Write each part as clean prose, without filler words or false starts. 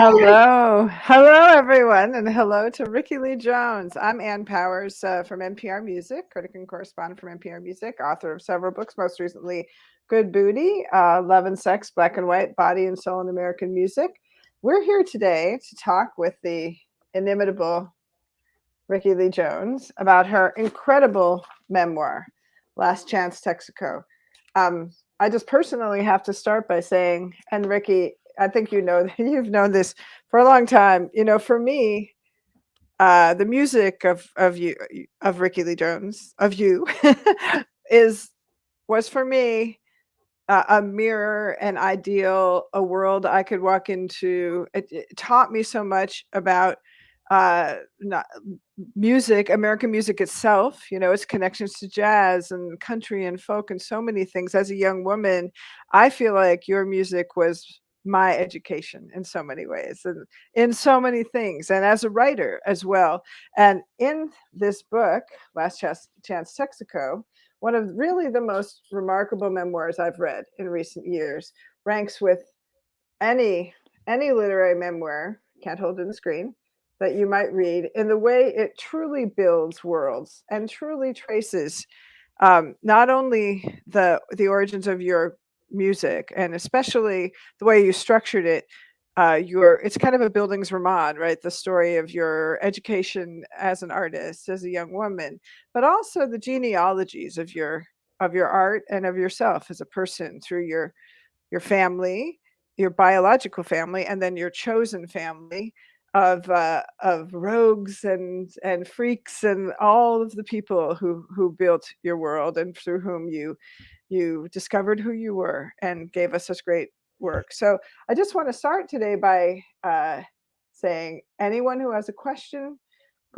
Hello, everyone, and hello to Rickie Lee Jones. I'm Ann Powers from NPR Music, critic and correspondent from NPR Music, author of several books, most recently Good Booty, Love and Sex, Black and White, Body and Soul in American Music. We're here today to talk with the inimitable Rickie Lee Jones about her incredible memoir, Last Chance Texaco. I just personally have to start by saying, and Rickie, I think you know you've known this for a long time. You know, for me, the music of you, of Rickie Lee Jones, of you, is was for me a mirror, an ideal, a world I could walk into. It taught me so much about not music, American music itself, you know, its connections to jazz and country and folk and so many things. As a young woman, I feel like your music was my education in so many ways and in so many things, and as a writer as well. And in this book, Chance Texaco, one of really the most remarkable memoirs I've read in recent years, ranks with any literary memoir, can't hold it in the screen, that you might read, in the way it truly builds worlds and truly traces not only the origins of your music, and especially the way you structured it. It's kind of a Bildungsroman, right? The story of your education as an artist, as a young woman, but also the genealogies of your art and of yourself as a person through your family, your biological family, and then your chosen family of rogues and freaks and all of the people who built your world and through whom you discovered who you were and gave us such great work. So I just want to start today by saying anyone who has a question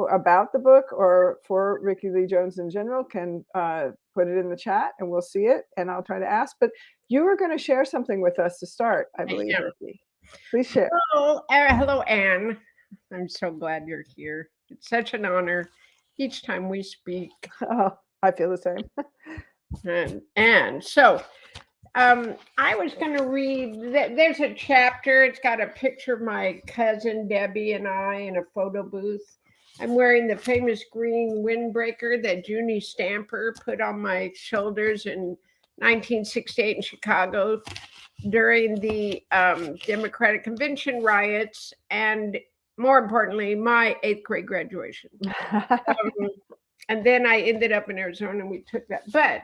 about the book or for Rickie Lee Jones in general can put it in the chat and we'll see it and I'll try to ask. But you were going to share something with us to start, I believe, Rickie. Please share. Hello, Anne. I'm so glad you're here. It's such an honor each time we speak. Oh, I feel the same. And so I was going to read, there's a chapter, it's got a picture of my cousin Debbie and I in a photo booth. I'm wearing the famous green windbreaker that Junie Stamper put on my shoulders in 1968 in Chicago during the Democratic Convention riots, and more importantly, my 8th grade graduation. And then I ended up in Arizona and we took that. But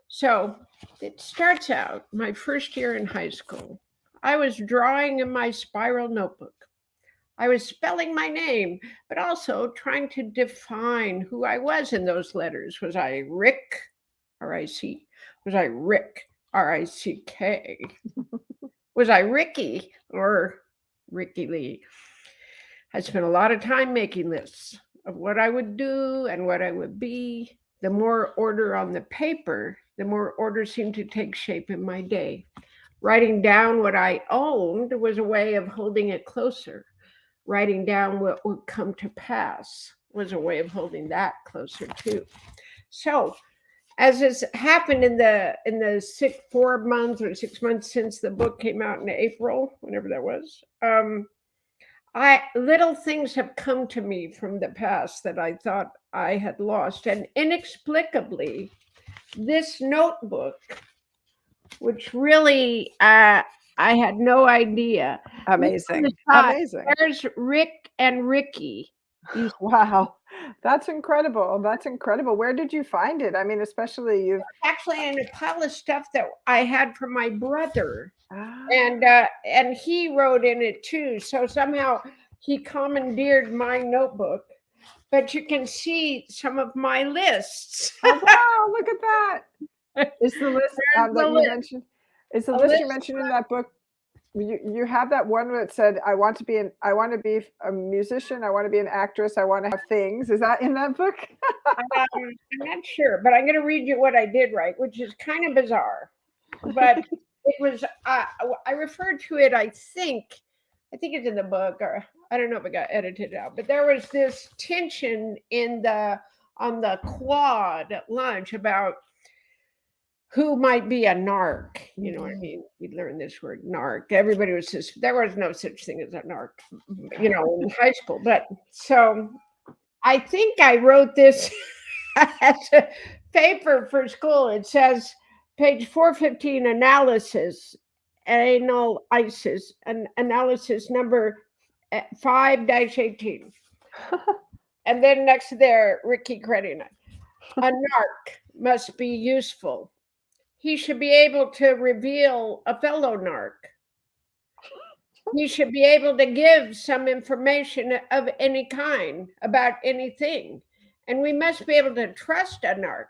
so it starts out my first year in high school. I was drawing in my spiral notebook. I was spelling my name, but also trying to define who I was in those letters. Was I Rick, R-I-C? Was I Rick, R-I-C-K? Was I Rickie or Rickie Lee? I spent a lot of time making lists of what I would do and what I would be. The more order on the paper, the more order seemed to take shape in my day. Writing down what I owned was a way of holding it closer. Writing down what would come to pass was a way of holding that closer too. So, as has happened in the 4 months or 6 months since the book came out in April, whenever that was, little things have come to me from the past that I thought I had lost, and inexplicably, this notebook, which really I had no idea. Amazing. There's Rick and Rickie. Wow, that's incredible. That's incredible. Where did you find it? I mean, especially you actually in a pile of stuff that I had from my brother, and he wrote in it too. So somehow he commandeered my notebook. But you can see some of my lists. Oh wow! Look at that. Is the list that you mentioned? Is the list you mentioned in that book? You have that one that said, I want to be a musician, I want to be an actress, I want to have things. Is that in that book? I'm not sure, but I'm going to read you what I did write, which is kind of bizarre. But it was, I referred to it, I think it's in the book, or I don't know if it got edited out, but there was this tension on the quad at lunch about who might be a narc. You know what I mean? We learned this word narc. Everybody was just, there was no such thing as a narc, you know, in high school. But so I think I wrote this as a paper for school. It says page 415, analysis, analysis number 5-18. And then next to there, Rickie crediting it. A narc must be useful. He should be able to reveal a fellow narc. He should be able to give some information of any kind about anything. And we must be able to trust a narc.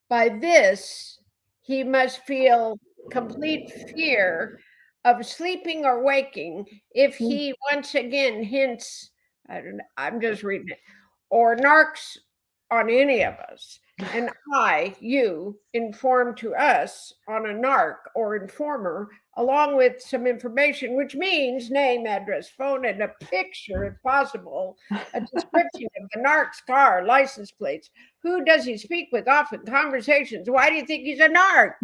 By this, he must feel complete fear of sleeping or waking if he once again hints, I don't know, I'm just reading it, or narcs on any of us. And you inform to us on a narc or informer, along with some information, which means name, address, phone, and a picture, if possible, a description of the narc's car, license plates. Who does he speak with often? Conversations. Why do you think he's a narc?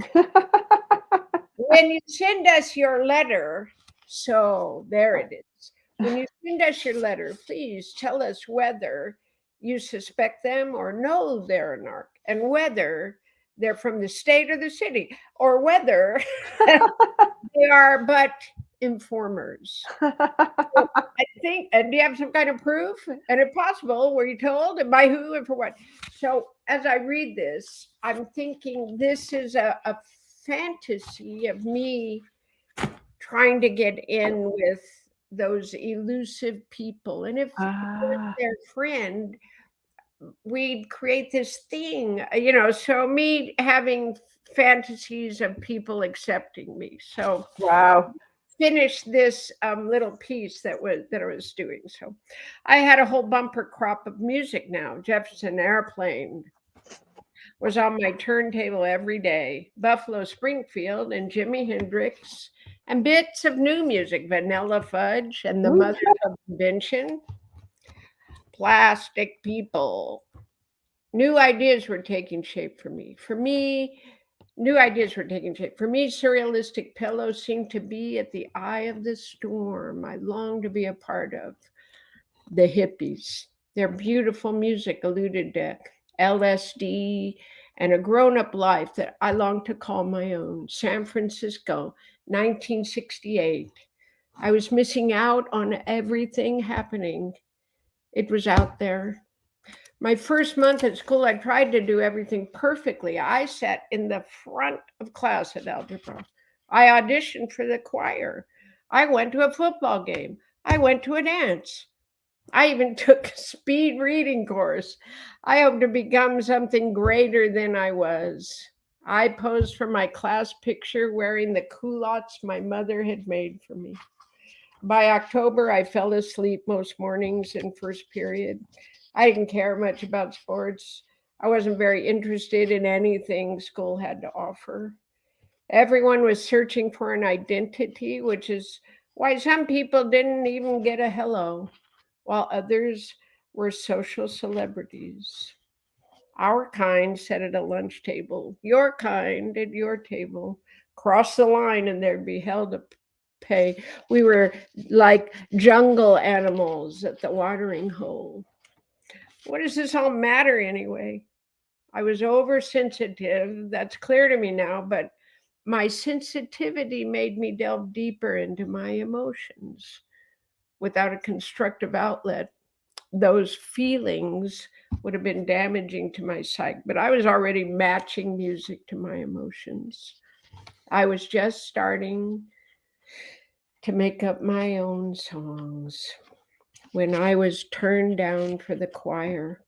When you send us your letter, so there it is. When you send us your letter, please tell us whether you suspect them or know they're a narc, and whether they're from the state or the city, or whether they are but informers. So I think, and do you have some kind of proof? And if possible, were you told, and by who, and for what? So as I read this, I'm thinking this is a fantasy of me trying to get in with those elusive people. And if we're their friend, we'd create this thing, you know, so me having fantasies of people accepting me. So Wow. finish this little piece that I was doing. So I had a whole bumper crop of music now. Jefferson Airplane was on my turntable every day. Buffalo Springfield and Jimi Hendrix, and bits of new music, Vanilla Fudge and the Mothers of Invention. Plastic People. New ideas were taking shape for me. New ideas were taking shape. For me, surrealistic pillows seemed to be at the eye of the storm I longed to be a part of. The hippies. Their beautiful music alluded to LSD and a grown-up life that I longed to call my own. San Francisco, 1968. I was missing out on everything happening. It was out there. My first month at school, I tried to do everything perfectly. I sat in the front of class at algebra. I auditioned for the choir. I went to a football game. I went to a dance. I even took a speed reading course. I hoped to become something greater than I was. I posed for my class picture wearing the culottes my mother had made for me. By October, I fell asleep most mornings in first period. I didn't care much about sports. I wasn't very interested in anything school had to offer. Everyone was searching for an identity, which is why some people didn't even get a hello, while others were social celebrities. Our kind sat at a lunch table, your kind at your table. Cross the line and there'd be hell to pay. We were like jungle animals at the watering hole. What does this all matter anyway? I was oversensitive. That's clear to me now, but my sensitivity made me delve deeper into my emotions. Without a constructive outlet, those feelings would have been damaging to my psyche, but I was already matching music to my emotions. I was just starting to make up my own songs when I was turned down for the choir.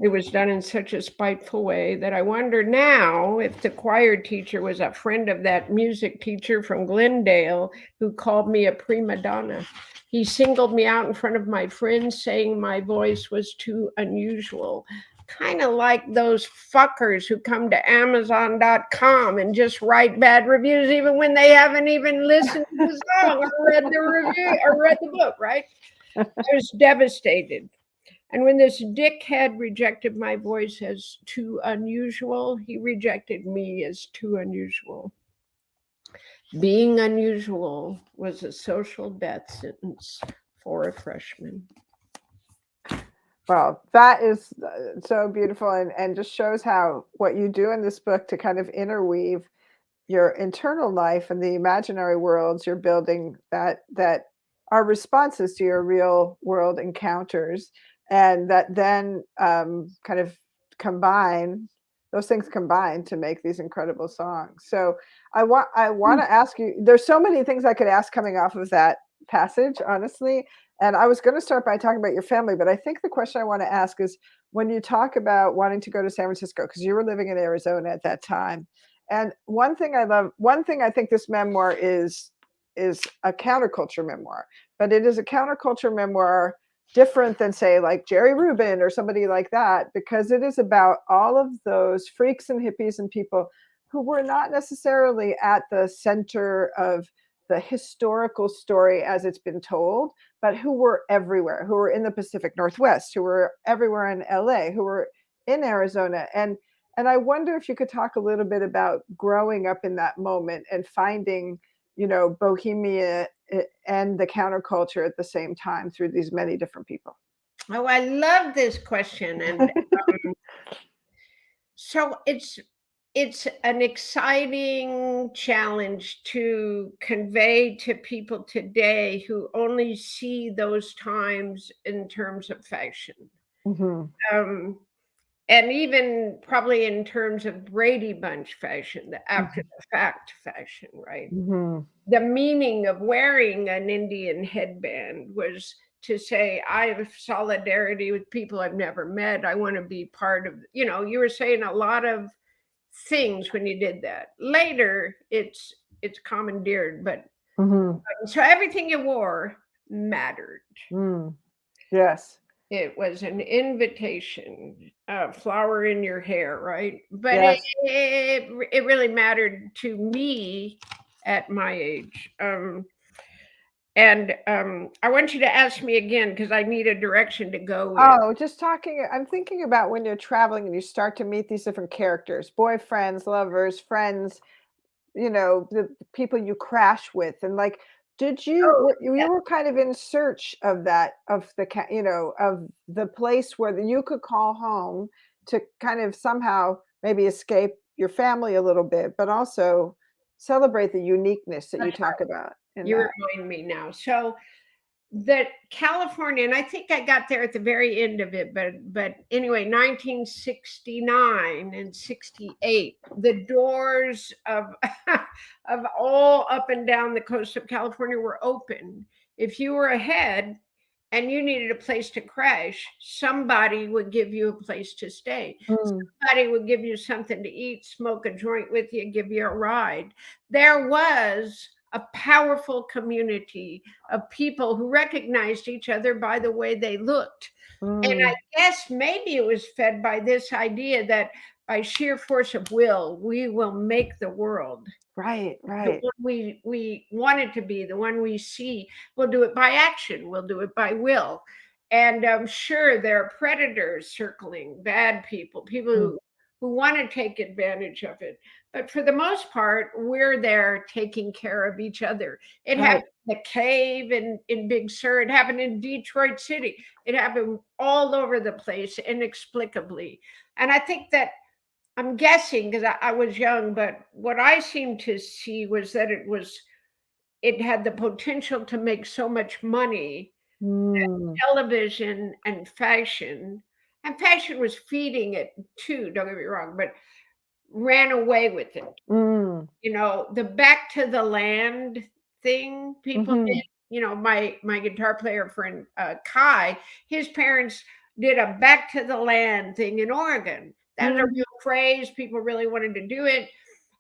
It was done in such a spiteful way that I wonder now if the choir teacher was a friend of that music teacher from Glendale who called me a prima donna. He singled me out in front of my friends, saying my voice was too unusual. Kind of like those fuckers who come to Amazon.com and just write bad reviews even when they haven't even listened to the song or read the review or read the book, right? I was devastated. And when this dickhead rejected my voice as too unusual, he rejected me as too unusual. Being unusual was a social death sentence for a freshman. Well, that is so beautiful, and just shows how what you do in this book to kind of interweave your internal life and the imaginary worlds you're building that are responses to your real world encounters, and that then kind of combine those things combine to make these incredible songs. So I want to ask you. There's so many things I could ask coming off of that passage, honestly. And I was going to start by talking about your family, but I think the question I want to ask is when you talk about wanting to go to San Francisco, because you were living in Arizona at that time. And one thing I think this memoir is a counterculture memoir, but it is a counterculture memoir different than, say, like Jerry Rubin or somebody like that, because it is about all of those freaks and hippies and people who were not necessarily at the center of the historical story as it's been told, but who were everywhere, who were in the Pacific Northwest, who were everywhere in LA, who were in Arizona. And I wonder if you could talk a little bit about growing up in that moment and finding, Bohemia and the counterculture at the same time through these many different people. Oh, I love this question. And so it's an exciting challenge to convey to people today who only see those times in terms of fashion. Mhm. And even probably in terms of Brady Bunch fashion, the after Mhm. the fact fashion, right? Mhm. The meaning of wearing an Indian headband was to say, I have solidarity with people I've never met. I want to be part of, you were saying a lot of things when you did that. Later, it's commandeered, but Mhm. so everything you wore mattered. Mm. Yes. It was an invitation, a flower in your hair, right? But Yes. it really mattered to me at my age. And I want you to ask me again because I need a direction to go in. Oh, just talking, I'm thinking about when you're traveling and you start to meet these different characters, boyfriends, lovers, friends, the people you crash with, and like, Oh, you were kind of in search of that, of of the place where you could call home to kind of somehow maybe escape your family a little bit, but also celebrate the uniqueness that you that's talk right. about in You that. remind me now. So that California, and I think I got there at the very end of it, but anyway, 1969 and 68, the doors of of all up and down the coast of California were open. If you were ahead and you needed a place to crash, somebody would give you a place to stay. Mm. Somebody would give you something to eat, smoke a joint with you, give you a ride. There was a powerful community of people who recognized each other by the way they looked. And I Mm. guess maybe it was fed by this idea that by sheer force of will, we will make the world Right, the right. one we want it to be, the one we see. We'll do it by action, we'll do it by will. And I'm sure there are predators circling, bad people, people Mm. who want to take advantage of it. But for the most part, we're there taking care of each other. It Right. happened in the cave in Big Sur, it happened in Detroit City, it happened all over the place inexplicably. And I think that I'm guessing because I was young, but what I seemed to see was that it had the potential to make so much money. Mm. Television and fashion was feeding it too, don't get me wrong, but ran away with it. Mm. The back to the land thing people did. Mhm. My guitar player friend Kai, his parents did a back to the land thing in Oregon. That was a Mm. real craze. People really wanted to do it.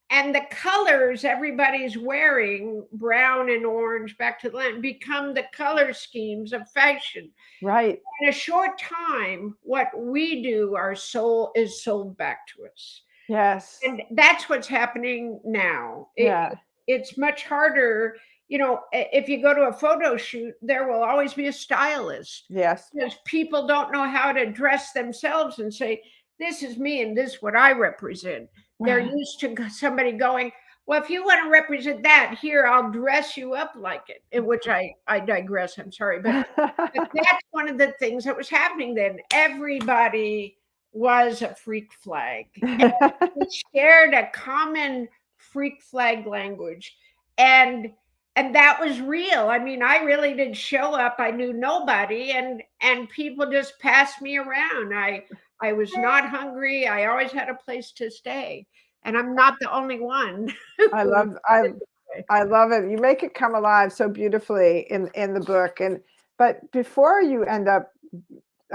And the colors everybody's wearing, brown and orange, back to the land, become the color schemes of fashion. Right. In a short time, what we do, our soul is sold back to us. Yes. And that's what's happening now. Yeah. It's much harder if you go to a photo shoot, there will always be a stylist. Yes. Because people don't know how to dress themselves and say, this is me and this is what I represent. They're used to somebody going, well, if you want to represent that, here, I'll dress you up like it. In which I digress, I'm sorry. But that's one of the things that was happening then. Everybody was a freak flag. And we shared a common freak flag language. And that was real. I mean, I really did show up. I knew nobody, and people just passed me around. I was not hungry. I always had a place to stay, and I'm not the only one. I love it. You make it come alive so beautifully in the book. But before you end up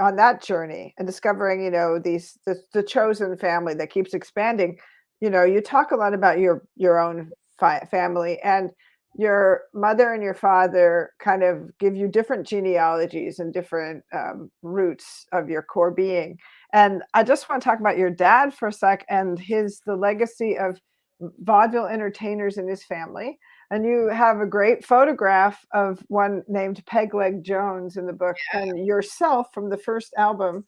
on that journey and discovering, the chosen family that keeps expanding, you talk a lot about your own family, and your mother and your father kind of give you different genealogies and different roots of your core being. And I just want to talk about your dad for a sec, and the legacy of vaudeville entertainers in his family. And you have a great photograph of one named Pegleg Jones in the book, and yourself from the first album.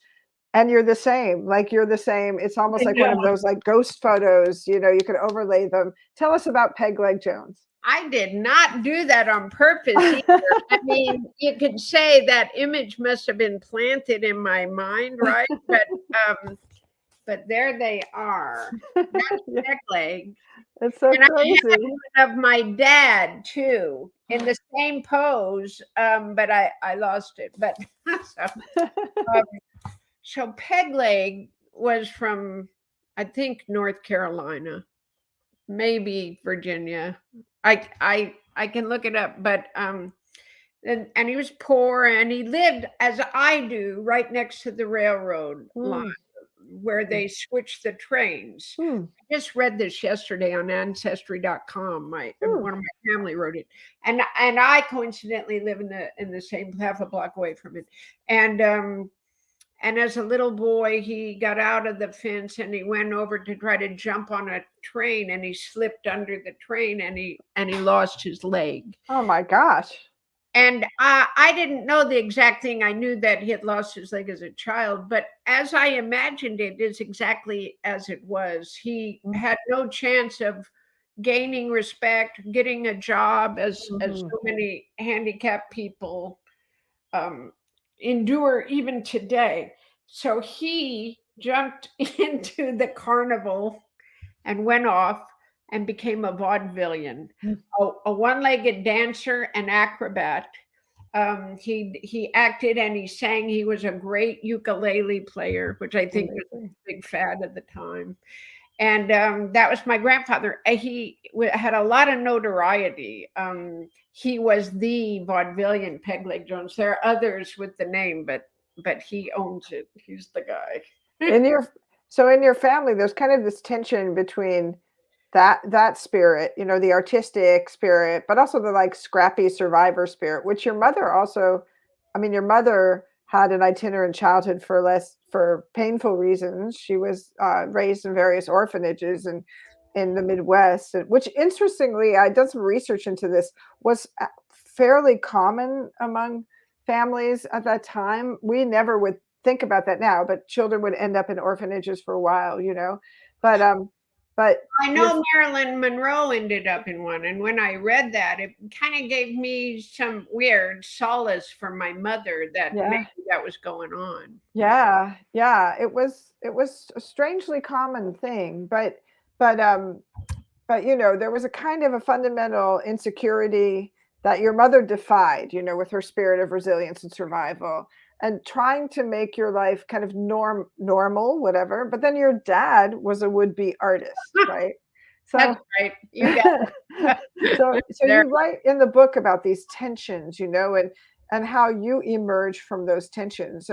And you're the same. It's almost like one of those like ghost photos, you could overlay them. Tell us about Pegleg Jones. I did not do that on purpose either. I mean, you could say that image must have been planted in my mind, right? But there they are. That's Pegleg. It's so and crazy. I have one of my dad too in the same pose, but I lost it. But so Pegleg was from, I think, North Carolina, maybe Virginia. I can look it up, but and he was poor, and he lived, as I do, right next to the railroad line where they switch the trains. I just read this yesterday on ancestry.com. One of my family wrote it, and I coincidentally live in the same half a block away from it. And as a little boy, he got out of the fence and he went over to try to jump on a train, and he slipped under the train, and he lost his leg. Oh my gosh. And I didn't know the exact thing. I knew that he had lost his leg as a child, but as I imagined it is exactly as it was. He had no chance of gaining respect, getting a job, as so many handicapped people endure even today. So he jumped into the carnival and went off and became a vaudevillian, a one-legged dancer and acrobat. He acted and he sang. He was a great ukulele player, which I think was a big fad at the time. And that was my grandfather. He had a lot of notoriety. He was the vaudevillian Pegleg Jones. There are others with the name, but he owns it. He's the guy. in your family, there's kind of this tension between that spirit, the artistic spirit, but also the like scrappy survivor spirit, which your mother also, your mother had an itinerant childhood for painful reasons. She was raised in various orphanages and in the Midwest, which interestingly, I did some research into this, was fairly common among families at that time. We never would think about that now, but children would end up in orphanages for a while, but I know Marilyn Monroe ended up in one. And when I read that, it kind of gave me some weird solace for my mother that maybe that was going on. Yeah. It was a strangely common thing, but there was a kind of a fundamental insecurity that your mother defied, with her spirit of resilience and survival, and trying to make your life kind of normal, whatever. But then your dad was a would-be artist, right? So, that's right. You got it. so you write in the book about these tensions, and how you emerge from those tensions.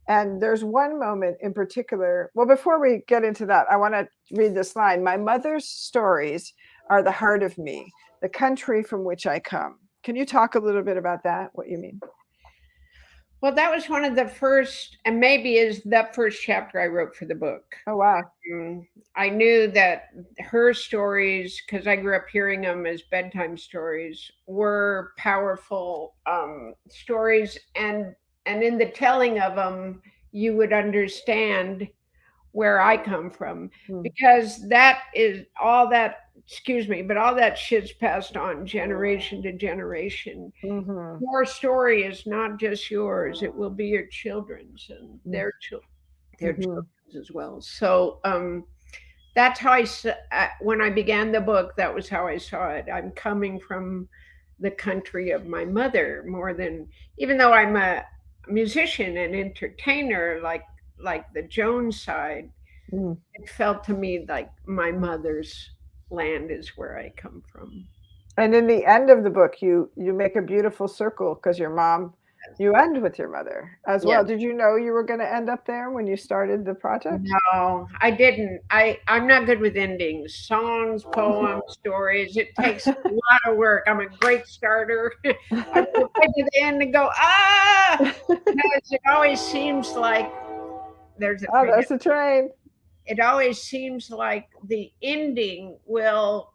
And there's one moment in particular. Well, before we get into that, I want to read this line. My mother's stories are the heart of me, the country from which I come. Can you talk a little bit about that, what you mean? Well, that was one of the first, and maybe is the first chapter I wrote for the book. Oh, wow. I knew that her stories, because I grew up hearing them as bedtime stories, were powerful stories, and in the telling of them, you would understand where I come from, Mm. because that is all that. Excuse me, but all that shit's passed on generation to generation. Mhm. Your story is not just yours; it will be your children's and Mm. their Mhm. children's as well. So that's how when I began the book, that was how I saw it. I'm coming from the country of my mother more than, even though I'm a musician and entertainer, like the Jones side, Mm. it felt to me like my mother's land is where I come from. And in the end of the book, you make a beautiful circle because your mom you end with your mother as Yeah. well. Did you know you were gonna end up there when you started the project? No, I didn't. I'm not good with endings. Songs, poems, stories. It takes a lot of work. I'm a great starter. I go right to the end and go, because it always seems like there's a Oh, train. there's a train. It always seems like the ending will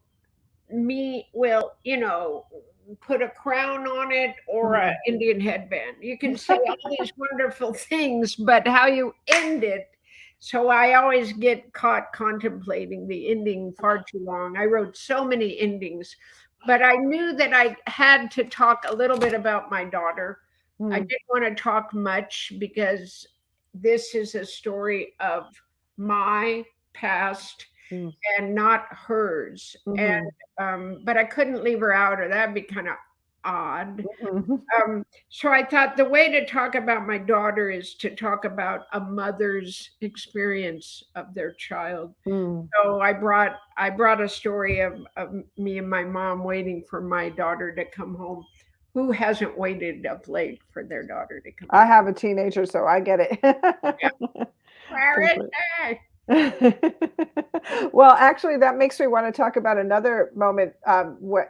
put a crown on it or a Mhm. Indian headband. You can say all these wonderful things, but how you end it. So I always get caught contemplating the ending far too long. I wrote so many endings, but I knew that I had to talk a little bit about my daughter. I Mm. didn't want to talk much because this is a story of my past Mm. and not hers. And Mhm. but I couldn't leave her out, or that'd be kind of odd. Mhm. So I thought the way to talk about my daughter is to talk about a mother's experience of their child. Mm. So I brought a story of me and my mom waiting for my daughter to come home. Who hasn't waited of late for their daughter to come I home? have a teenager, so I get Yeah. it. Where is Complete. she? Well, actually, that makes me want to talk about another moment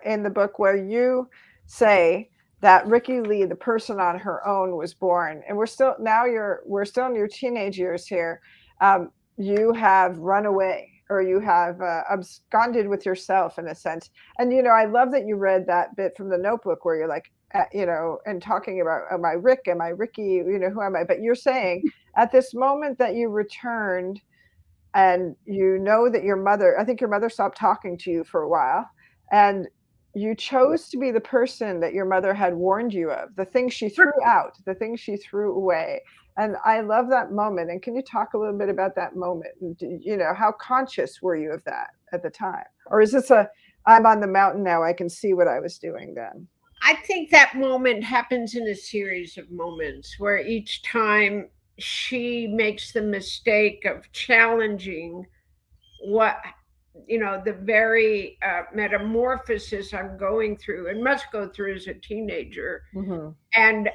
in the book where you say that Rickie Lee, the person on her own, was born, and we're still in your teenage years here. You have run away, or you have absconded with yourself in a sense. And I love that you read that bit from the Notebook where you're like, and talking about, am I Rick? Am I Rickie? Who am I? But you're saying at this moment that you returned and that your mother, I think your mother stopped talking to you for a while, and you chose to be the person that your mother had warned you of, the things she threw out, the things she threw away. And I love that moment. And can you talk a little bit about that moment? And how conscious were you of that at the time? Or is this I'm on the mountain now, I can see what I was doing then? I think that moment happens in a series of moments where each time she makes the mistake of challenging what, the very metamorphosis I'm going through and must go through as a teenager, Hmm. and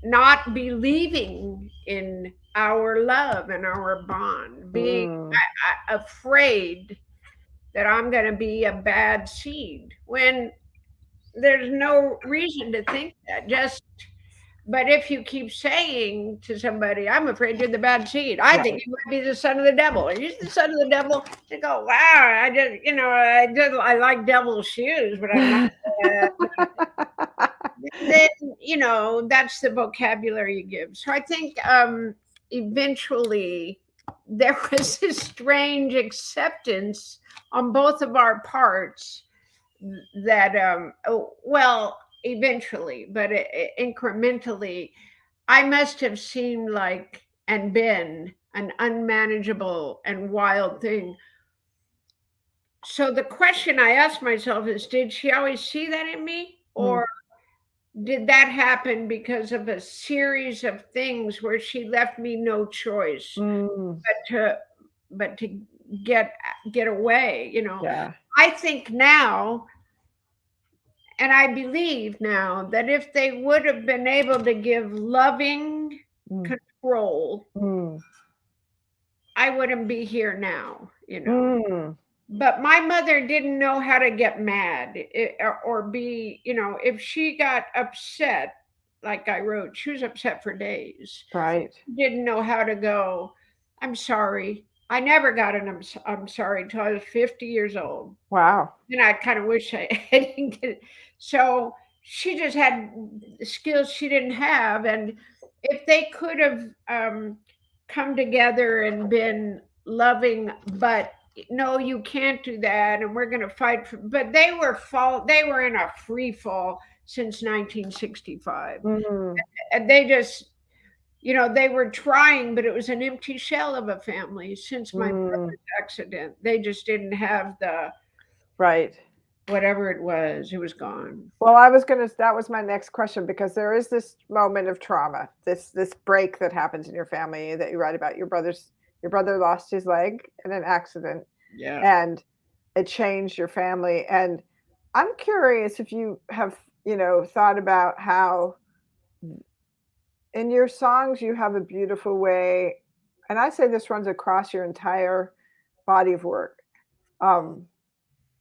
not believing in our love and our bond, being Mm. afraid that I'm going to be a bad seed when there's no reason to think that. But if you keep saying to somebody, I'm afraid you're the bad seed, I think Right. you might be the son of the devil. Are you the son of the devil? They go, wow, I like devil shoes, but I'm not. Uh, then, that's the vocabulary you give. So I think eventually there was this strange acceptance on both of our parts that well, eventually, but incrementally, I must have seemed like and been an unmanageable and wild thing. So the question I asked myself is, did she always see that in me, Mm. or did that happen because of a series of things where she left me no choice Mm. but to get get away, Yeah. I think now, and I believe now, that if they would have been able to give loving Mm. control, Mm. I wouldn't be here now. Mm. But my mother didn't know how to get mad or be, if she got upset, like I wrote, she was upset for days. Right. Didn't know how to go, I'm sorry. I never got an I'm sorry till I was 50 years old. Wow. And I kind of wish I didn't get it. So she just had skills she didn't have. And if they could have come together and been loving, but no, you can't do that, and we're going to fight for. But they were in a free fall since 1965, Mm, and they just, they were trying, but it was an empty shell of a family since my mm, brother's accident. They just didn't have the right. whatever it was gone. Well, that was my next question because there is this moment of trauma, this break that happens in your family that you write about. Your brother lost his leg in an accident Yeah. and it changed your family. And I'm curious if you have, thought about how in your songs you have a beautiful way, and I say this runs across your entire body of work. Um,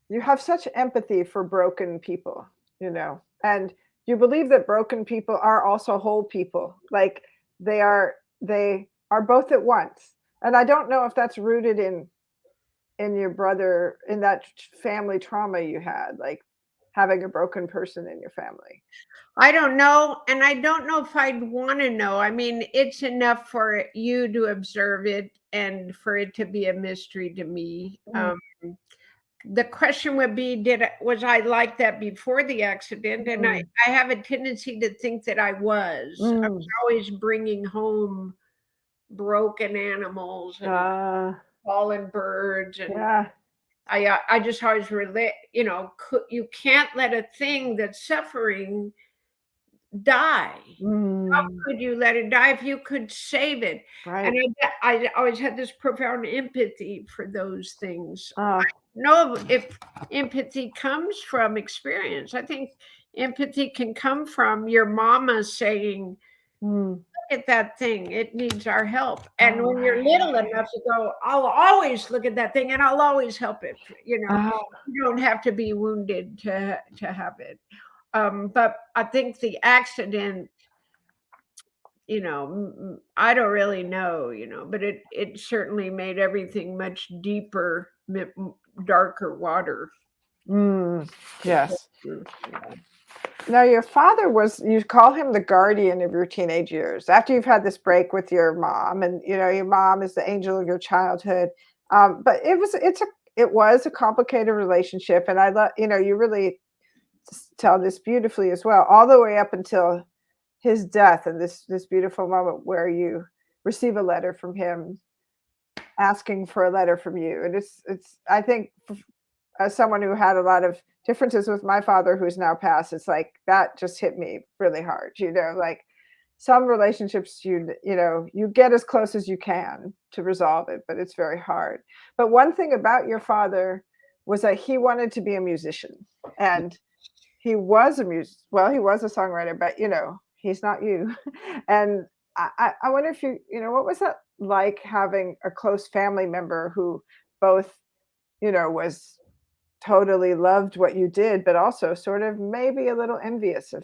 you have such empathy for broken people, and you believe that broken people are also whole people. Like they are both at once. And I don't know if that's rooted in your brother, in that family trauma you had, like having a broken person in your family. I don't know. And I don't know if I'd want to know. I mean, it's enough for you to observe it and for it to be a mystery to me. Mm, The question would be, was I like that before the accident? And mm, I have a tendency to think that I was. I was mm. always bringing home broken animals and fallen birds, and Yeah. I just always relate, you can't let a thing that's suffering die. How Mm, could you let it die if you could save it? And right. I always had this profound empathy for those things. Uh, Know if empathy comes from experience. I think empathy can come from your mama saying, mm. at that thing. It needs our help. And Oh, when you're little enough to go, I'll always look at that thing and I'll always help it. oh, You don't have to be wounded to have it. But I think the accident, I don't really know, but it certainly made everything much deeper, darker water. mm, yes. Yeah. Now, your father you call him the guardian of your teenage years. After you've had this break with your mom, and your mom is the angel of your childhood. But it was a complicated relationship, and I love, you really tell this beautifully as well, all the way up until his death, and this beautiful moment where you receive a letter from him asking for a letter from you, and it's I think as someone who had a lot of differences with my father who's now passed, it's like that just hit me really hard, like some relationships you get as close as you can to resolve it, but it's very hard. But one thing about your father was that he wanted to be a musician, and he was a songwriter, but he's not you. And I wonder if what was that like, having a close family member who both was totally loved what you did, but also sort of maybe a little envious of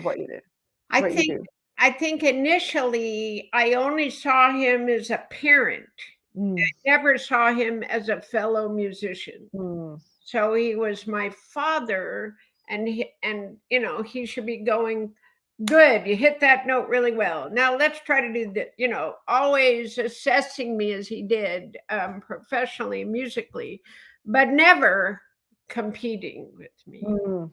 what you did, I what you think do. I think initially I only saw him as a parent. Mm, Never saw him as a fellow musician. mm, So he was my father, and he should be going, good, you hit that note really well. Now let's try to do that, always assessing me as he did, professionally, musically, but never competing with me. mm,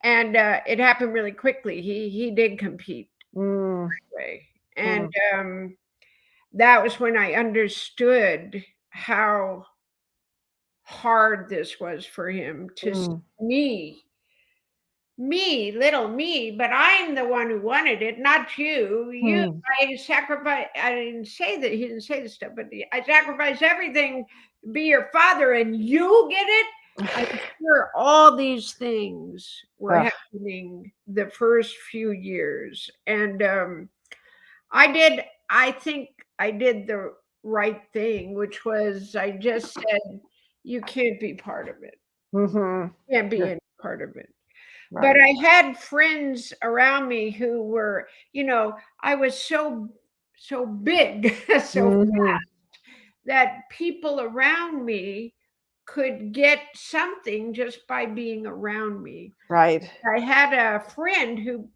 And it happened really quickly. He did compete mm, way. And mm, that was when I understood how hard this was for him to see mm, little me, but I'm the one who wanted it, not you. mm. I sacrifice. I didn't say that. He didn't say this stuff, but I sacrificed everything to be your father, and you get it. I'm sure all these things were Ugh, happening the first few years, and I did. I think I did the right thing, which was I just said, "You can't be part of it. mhm. You can't be Yeah. any part of it." But Right. I had friends around me who were, I was so big, so Hmm. that people around me could get something just by being around me. Right. I had a friend who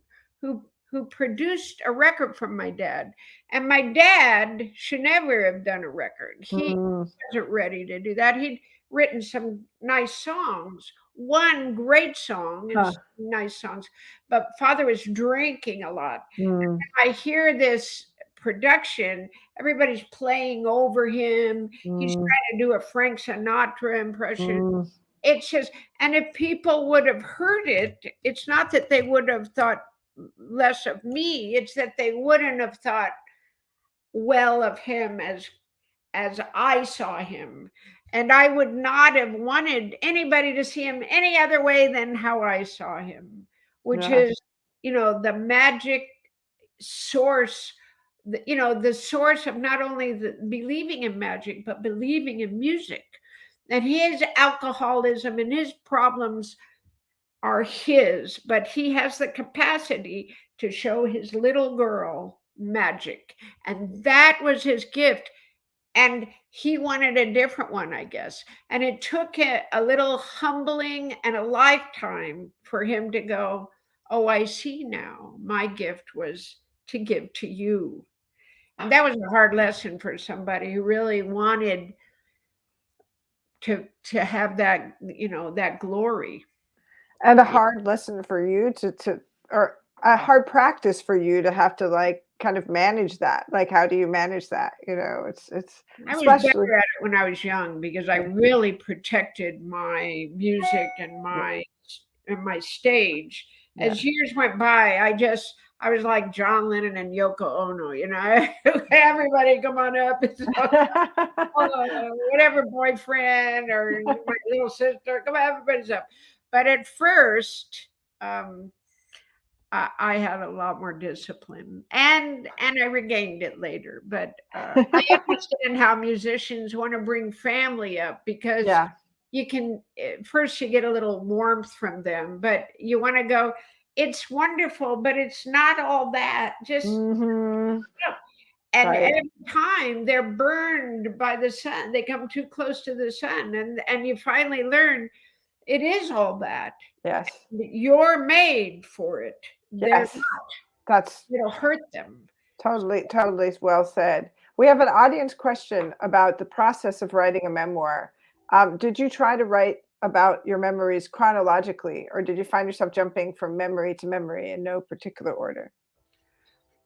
produced a record from my dad, and my dad should never have done a record. He Mm. wasn't ready to do that. He'd written some nice songs, one great song and Huh. some nice songs, but father was drinking a lot. Mm. I hear this production, everybody's playing over him. He's Mm. trying to do a Frank Sinatra impression. Mm. It's just, and if people would have heard it, it's not that they would have thought less of me, it's that they wouldn't have thought well of him as I saw him. And I would not have wanted anybody to see him any other way than how I saw him, which Yeah. is, the magic source, the source of not only the believing in magic, but believing in music. And his alcoholism and his problems are his, but he has the capacity to show his little girl magic. And that was his gift. And he wanted a different one, I guess. And it took a little humbling and a lifetime for him to go, oh, I see now. My gift was to give to you. And that was a hard lesson for somebody who really wanted to have that, that glory. And a hard lesson for you or a hard practice for you to have to like kind of manage that. Like, how do you manage that? It's I was especially. better at it when I was young because I really protected my music and Yeah. my stage. Yeah. As years went by, I was like John Lennon and Yoko Ono, everybody come on up. Whatever boyfriend or my little sister, come on, everybody's up. But at first, um, I had a lot more discipline, and I regained it later. But I understand how musicians want to bring family up because Yeah. you can first you get a little warmth from them, but you want to go. It's wonderful, but it's not all that. Just Hmm. and Right. every time they're burned by the sun, they come too close to the sun, and you finally learn it is all that. Yes. You're made for it. They're Yes. That's It'll hurt them. totally well said. We have an audience question about the process of writing a memoir. Did you try to write about your memories chronologically, or did you find yourself jumping from memory to memory in no particular order?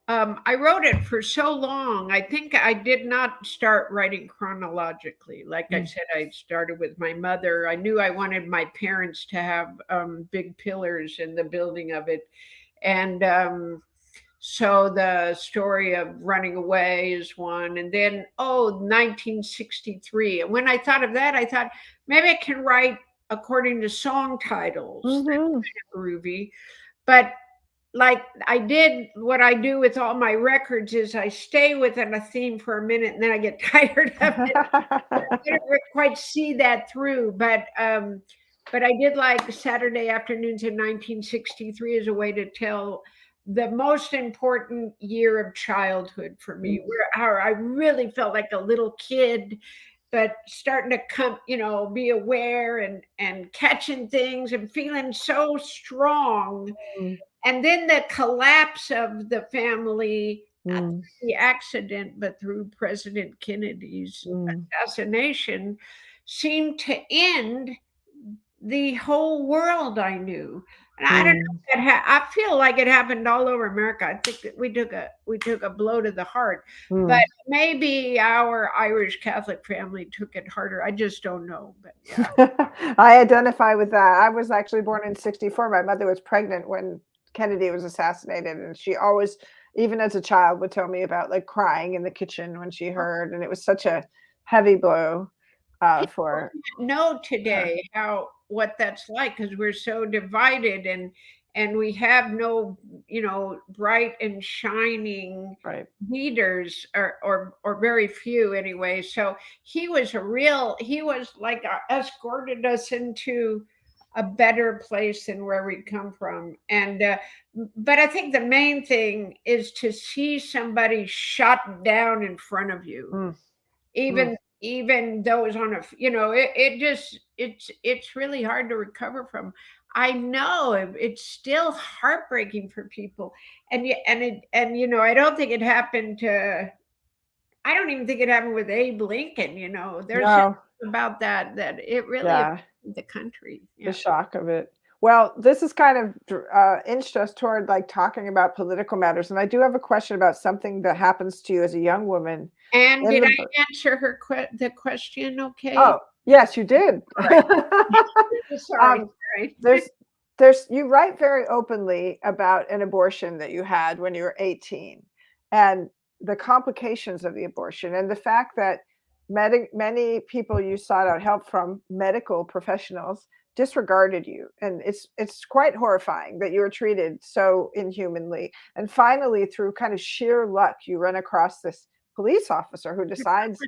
I wrote it for so long. I think I did not start writing chronologically. Like I Mm. said, I started with my mother. I knew I wanted my parents to have big pillars in the building of it. And so the story of running away is one. And then, 1963. And when I thought of that, I thought maybe I can write according to song titles. That's Hmm. kind of groovy. But like I did, what I do with all my records is I stay within a theme for a minute and then I get tired of it. I didn't quite see that through, but I did like Saturday Afternoons in 1963 as a way to tell the most important year of childhood for me, where how I really felt like a little kid, but starting to come, be aware and catching things and feeling so strong. Mm. And then the collapse of the family, not Mm. through the accident, but through President Kennedy's Mm. assassination, seemed to end the whole world I knew. And I don't know. Mm. I feel like it happened all over America. I think that we took a blow to the heart, but Mm. maybe our Irish Catholic family took it harder. I just don't know. But yeah, I identify with that. I was actually born in 64. My mother was pregnant when Kennedy was assassinated, and she always, even as a child, would tell me about like crying in the kitchen when she heard, and it was such a heavy blow people for know her. today how what that's like because we're so divided and we have no bright and shining Right. leaders or very few anyway. So he was like escorted us into a better place than where we come from. And but I think the main thing is to see somebody shot down in front of you, Mm, mm. even those on a, it just it's really hard to recover from. I know it's still heartbreaking for people, and I don't think it happened to. I don't even think it happened with Abe Lincoln. There's just No, about that it really yeah, affected the country. the Yeah. shock of it. Well, this is kind of inched us toward like talking about political matters, and I do have a question about something that happens to you as a young woman And in did the I book. answer the question okay? Oh, yes, you did. All right. Sorry. um, Sorry. there's there's you write very openly about an abortion that you had when you were 18 and the complications of the abortion and the fact that many people you sought out help from, medical professionals, disregarded you, and it's quite horrifying that you were treated so inhumanly, and finally through kind of sheer luck you run across this police officer who decides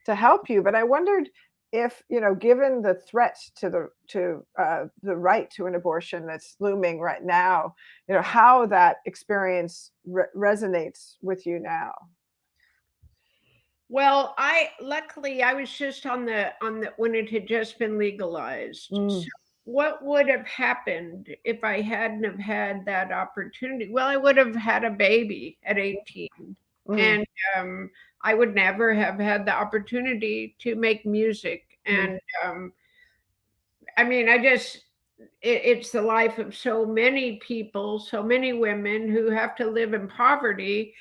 to help you. But I wondered if, given the threat to the right to an abortion that's looming right now, how that experience resonates with you now. Well, luckily I was just on the when it had just been legalized. So Mm, what would have happened if I hadn't have had that opportunity? Well, I would have had a baby at 18, mm, and I would never have had the opportunity to make music. mm, And I mean, it's the life of so many people, so many women who have to live in poverty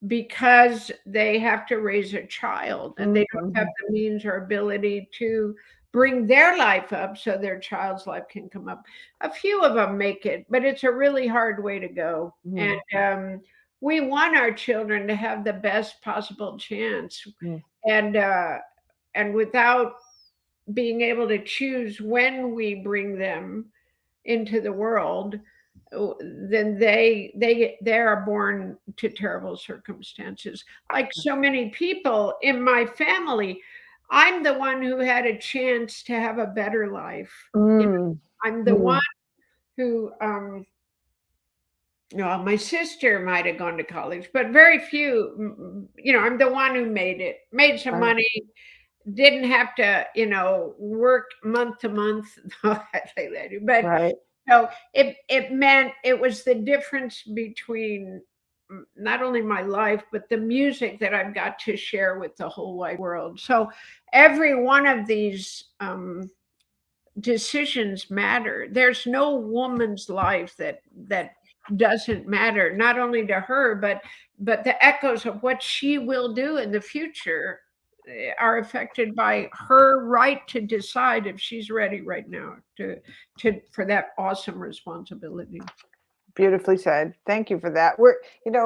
because they have to raise a child and mm, they don't have mhm, the means or ability to bring their life up so their child's life can come up. A few of them make it, but it's a really hard way to go. And mm, we want our children to have the best possible chance. mm. And without being able to choose when we bring them into the world, then they are born to terrible circumstances. Like so many people in my family, I'm the one who had a chance to have a better life. Mm, I'm the one mm, who my sister might have gone to college, but very few. I'm the one who made some right, money, didn't have to, work month to month. No, I say that, but right. so it meant it was the difference between not only my life, but the music that I've got to share with the whole wide world. So every one of these decisions matter. There's no woman's life that doesn't matter, not only to her, but the echoes of what she will do in the future are affected by her right to decide if she's ready right now to for that awesome responsibility. Beautifully said. Thank you for that.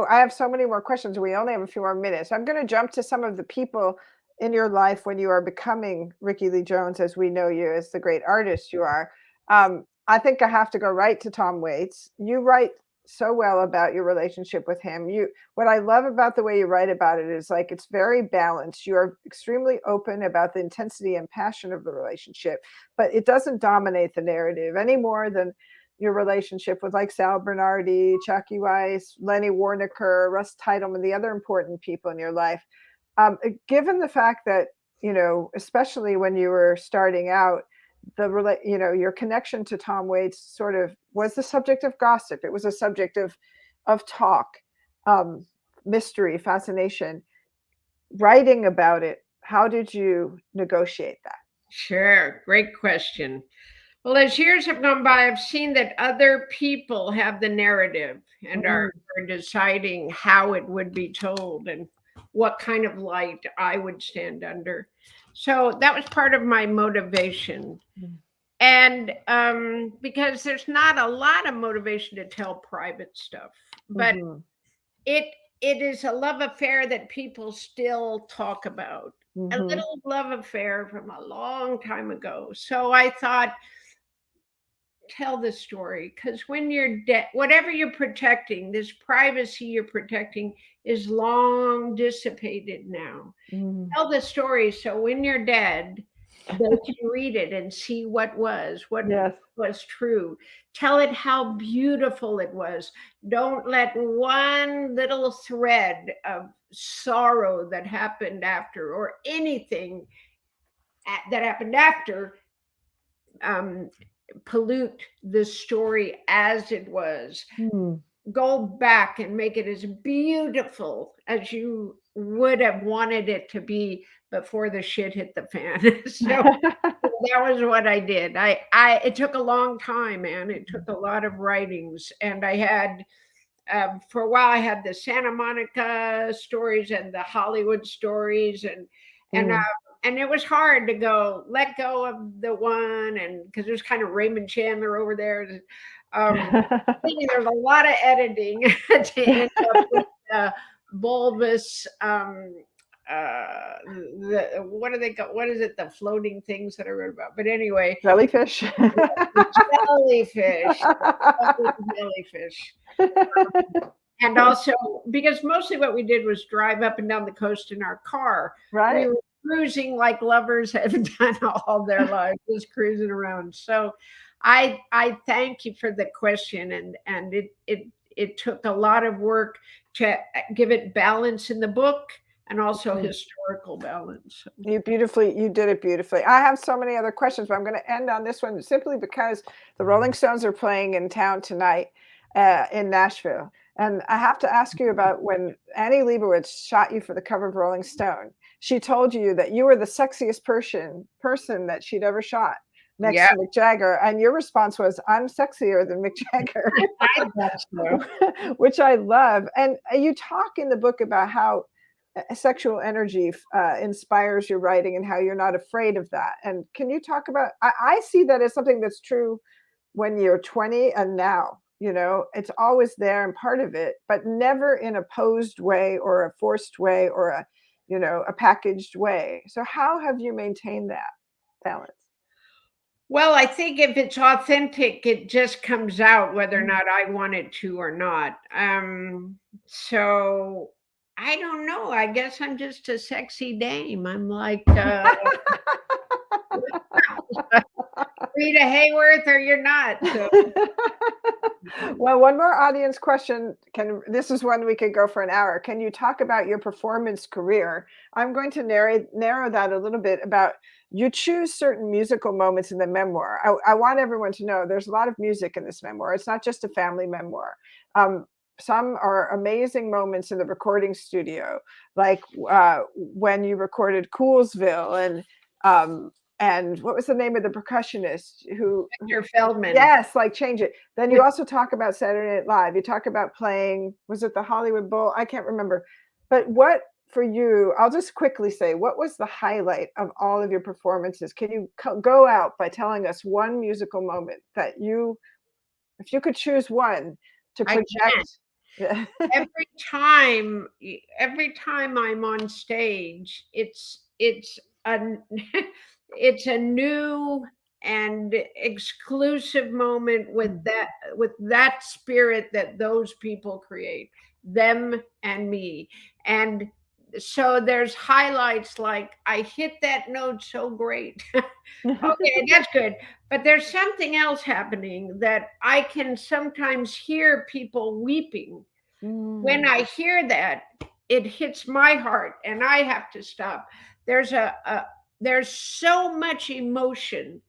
I have so many more questions. We only have a few more minutes. I'm going to jump to some of the people in your life when you are becoming Rickie Lee Jones, as we know you as the great artist you are. I think I have to go right to Tom Waits. You write so well about your relationship with him. What I love about the way you write about it is like it's very balanced. You are extremely open about the intensity and passion of the relationship, but it doesn't dominate the narrative any more than your relationship with like Sal Bernardi, Chucky Weiss, Lenny Warnaker, Russ Titleman, the other important people in your life. Given the fact that, especially when you were starting out, your connection to Tom Waits sort of was the subject of gossip. It was a subject of talk, um, mystery, fascination. Writing about it, how did you negotiate that? Sure, great question. Well, as years have gone by, I've seen that other people have the narrative and Mm, are deciding how it would be told and what kind of light I would stand under. So that was part of my motivation. mm, And because there's not a lot of motivation to tell private stuff, but mhm, it it is a love affair that people still talk about. A mhm, little love affair from a long time ago. So I thought, tell the story, because when you're dead, whatever you're protecting, this privacy you're protecting is long dissipated now. mhm, Tell the story so when you're dead, they can read it and see what Yes. was true. Tell it how beautiful it was. Don't let one little thread of sorrow that happened after, or anything that happened after, um, pollute the story as it was. Hmm. Go back and make it as beautiful as you would have wanted it to be before the shit hit the fan. So that was what I did. It took a long time, man. It took a lot of writings, and I had for a while I had the Santa Monica stories and the Hollywood stories, and Mm. and it was hard to let go of the one, and because there's kind of Raymond Chandler over there. Thinking there's a lot of editing to end up with bulbous. What do they call? What is it? The floating things that I wrote about. But anyway, Jellyfish. jellyfish, jellyfish. And also, because mostly what we did was drive up and down the coast in our car. Right. We were cruising like lovers have done all their lives, just cruising around. So I thank you for the question, and it took a lot of work to give it balance in the book, and also historical balance. You did it beautifully. I have so many other questions, but I'm going to end on this one simply because the Rolling Stones are playing in town tonight in Nashville. And I have to ask you about when Annie Leibovitz shot you for the cover of Rolling Stone. She told you that you were the sexiest person that she'd ever shot next Yeah, to Mick Jagger. And your response was, I'm sexier than Mick Jagger, I guess so. which I love. And you talk in the book about how sexual energy inspires your writing and how you're not afraid of that. And can you talk about, I see that as something that's true when you're 20 and now, it's always there and part of it, but never in a posed way or a forced way or a packaged way. So how have you maintained that balance? Well, I think if it's authentic, it just comes out whether or not I want it to or not. So I don't know. I guess I'm just a sexy dame. I'm like Rita Hayworth, or you're not. So Well, one more audience question. This is one we could go for an hour. Can you talk about your performance career? I'm going to narrow that a little bit about you choose certain musical moments in the memoir. I want everyone to know there's a lot of music in this memoir. It's not just a family memoir. Um, some are amazing moments in the recording studio, like when you recorded Coolsville and what was the name of the percussionist who Victor Feldman. yes, like change it. Then you also talk about Saturday Night Live. You talk about playing, was it the Hollywood Bowl? I can't remember. But what for you, I'll just quickly say, what was the highlight of all of your performances? Can you go out by telling us one musical moment that if you could choose one to I can't. project? Every time I'm on stage, it's a it's a new and exclusive moment with that spirit that those people create, them and me. And so there's highlights like I hit that note so great. Okay, that's good. But there's something else happening that I can sometimes hear people weeping. When I hear that, it hits my heart and I have to stop. There's there's so much emotion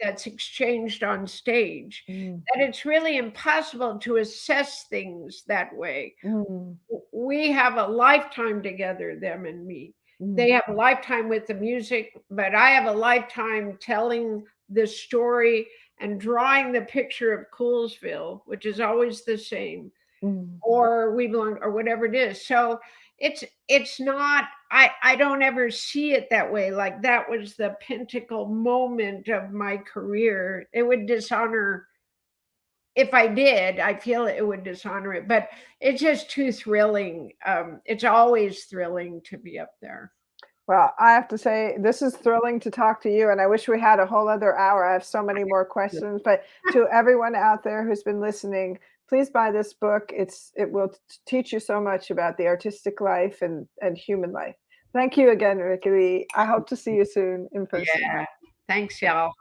that's exchanged on stage that it's really impossible to assess things that way. We have a lifetime together, them and me. They have a lifetime with the music, but I have a lifetime telling the story and drawing the picture of Coolsville, which is always the same, or We Belong, or whatever it is. So it's not, I don't ever see it that way. Like that was the pinnacle moment of my career. It would dishonor, if I did, I feel it would dishonor it, but it's just too thrilling. It's always thrilling to be up there. Well, I have to say, this is thrilling to talk to you, and I wish we had a whole other hour. I have so many more questions, but to everyone out there who's been listening, please buy this book. It will teach you so much about the artistic life and human life. Thank you again, Rickie Lee. I hope to see you soon in person. Yeah. Thanks, y'all.